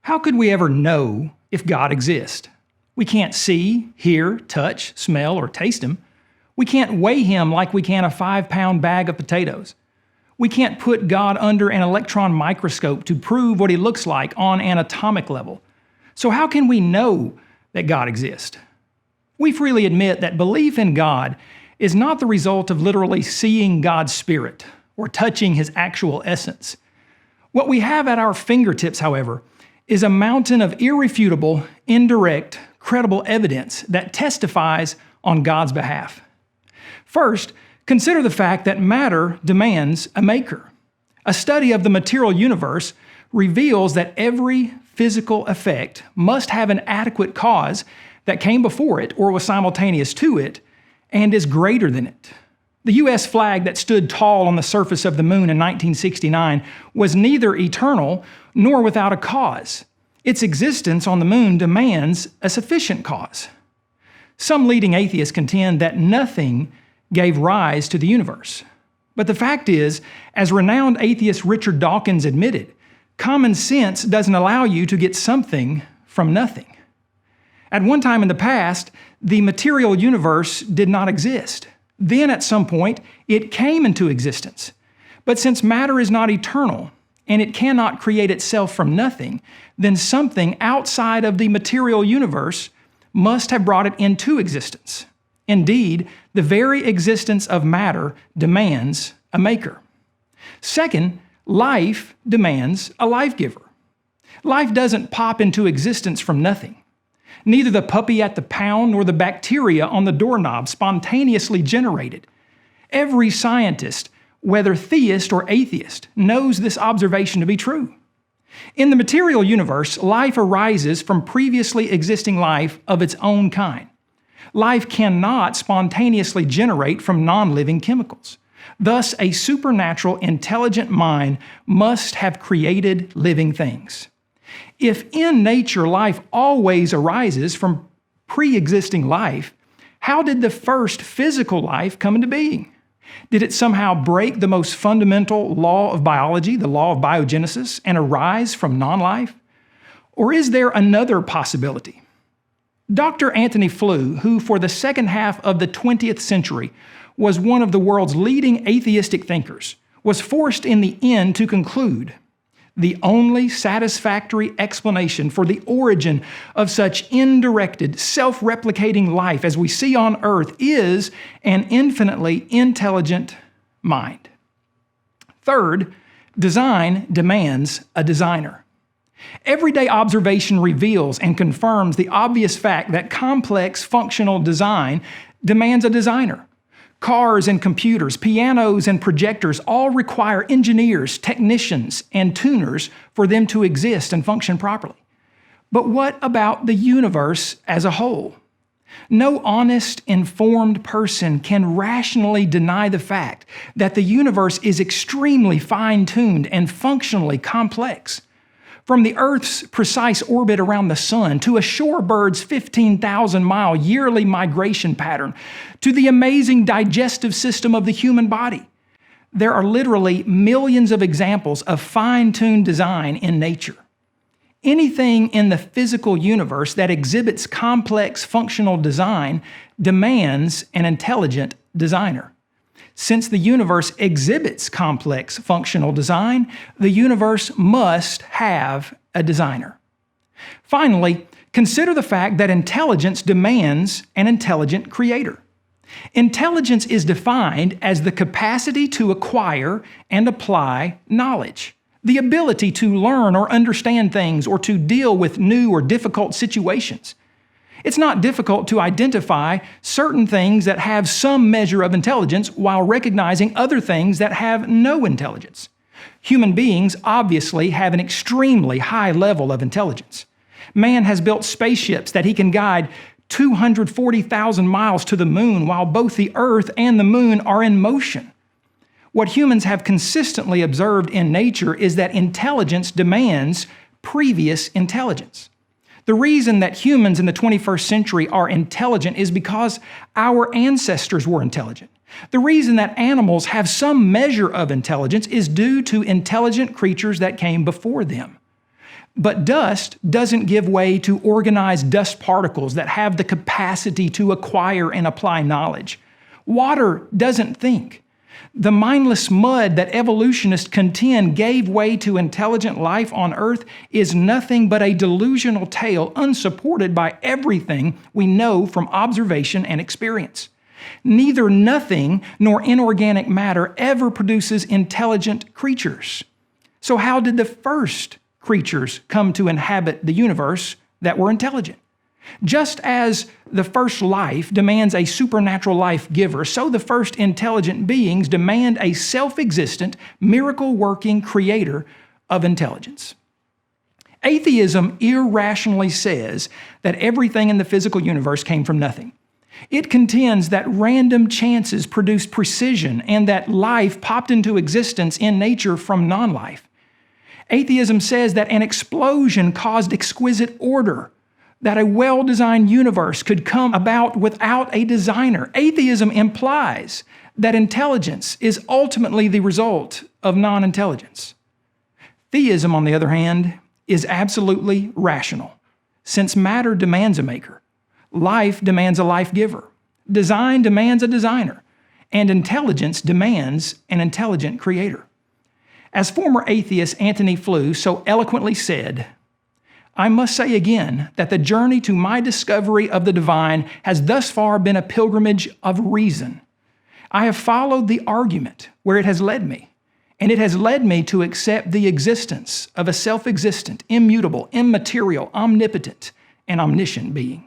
How could we ever know if God exists? We can't see, hear, touch, smell, or taste Him. We can't weigh Him like we can a 5-pound bag of potatoes. We can't put God under an electron microscope to prove what He looks like on an atomic level. So how can we know that God exists? We freely admit that belief in God is not the result of literally seeing God's Spirit or touching His actual essence. What we have at our fingertips, however, is a mountain of irrefutable, indirect, credible evidence that testifies on God's behalf. First, consider the fact that matter demands a maker. A study of the material universe reveals that every physical effect must have an adequate cause that came before it or was simultaneous to it and is greater than it. The U.S. flag that stood tall on the surface of the moon in 1969 was neither eternal nor without a cause. Its existence on the moon demands a sufficient cause. Some leading atheists contend that nothing gave rise to the universe. But the fact is, as renowned atheist Richard Dawkins admitted, common sense doesn't allow you to get something from nothing. At one time in the past, the material universe did not exist. Then at some point, it came into existence. But since matter is not eternal, and it cannot create itself from nothing, then something outside of the material universe must have brought it into existence. Indeed, the very existence of matter demands a maker. Second, life demands a life giver. Life doesn't pop into existence from nothing. Neither the puppy at the pound nor the bacteria on the doorknob spontaneously generated. Every scientist, whether theist or atheist, knows this observation to be true. In the material universe, life arises from previously existing life of its own kind. Life cannot spontaneously generate from non-living chemicals. Thus, a supernatural, intelligent mind must have created living things. If in nature life always arises from pre-existing life, how did the first physical life come into being? Did it somehow break the most fundamental law of biology, the law of biogenesis, and arise from non-life? Or is there another possibility? Dr. Anthony Flew, who for the second half of the 20th century was one of the world's leading atheistic thinkers, was forced in the end to conclude the only satisfactory explanation for the origin of such indirected, self-replicating life as we see on earth is an infinitely intelligent mind. Third, design demands a designer. Everyday observation reveals and confirms the obvious fact that complex functional design demands a designer. Cars and computers, pianos and projectors all require engineers, technicians, and tuners for them to exist and function properly. But what about the universe as a whole? No honest, informed person can rationally deny the fact that the universe is extremely fine-tuned and functionally complex. From the Earth's precise orbit around the sun to a shorebird's 15,000-mile yearly migration pattern to the amazing digestive system of the human body. There are literally millions of examples of fine-tuned design in nature. Anything in the physical universe that exhibits complex functional design demands an intelligent designer. Since the universe exhibits complex functional design, the universe must have a designer. Finally, consider the fact that intelligence demands an intelligent creator. Intelligence is defined as the capacity to acquire and apply knowledge, the ability to learn or understand things or to deal with new or difficult situations. It's not difficult to identify certain things that have some measure of intelligence while recognizing other things that have no intelligence. Human beings obviously have an extremely high level of intelligence. Man has built spaceships that he can guide 240,000 miles to the moon while both the Earth and the moon are in motion. What humans have consistently observed in nature is that intelligence demands previous intelligence. The reason that humans in the 21st century are intelligent is because our ancestors were intelligent. The reason that animals have some measure of intelligence is due to intelligent creatures that came before them. But dust doesn't give way to organized dust particles that have the capacity to acquire and apply knowledge. Water doesn't think. The mindless mud that evolutionists contend gave way to intelligent life on Earth is nothing but a delusional tale unsupported by everything we know from observation and experience. Neither nothing nor inorganic matter ever produces intelligent creatures. So how did the first creatures come to inhabit the universe that were intelligent? Just as the first life demands a supernatural life giver, so the first intelligent beings demand a self-existent, miracle-working creator of intelligence. Atheism irrationally says that everything in the physical universe came from nothing. It contends that random chances produce precision and that life popped into existence in nature from non-life. Atheism says that an explosion caused exquisite order, that a well-designed universe could come about without a designer. Atheism implies that intelligence is ultimately the result of non-intelligence. Theism, on the other hand, is absolutely rational. Since matter demands a maker, life demands a life giver, design demands a designer, and intelligence demands an intelligent creator. As former atheist Antony Flew so eloquently said, "I must say again that the journey to my discovery of the divine has thus far been a pilgrimage of reason. I have followed the argument where it has led me, and it has led me to accept the existence of a self-existent, immutable, immaterial, omnipotent, and omniscient being."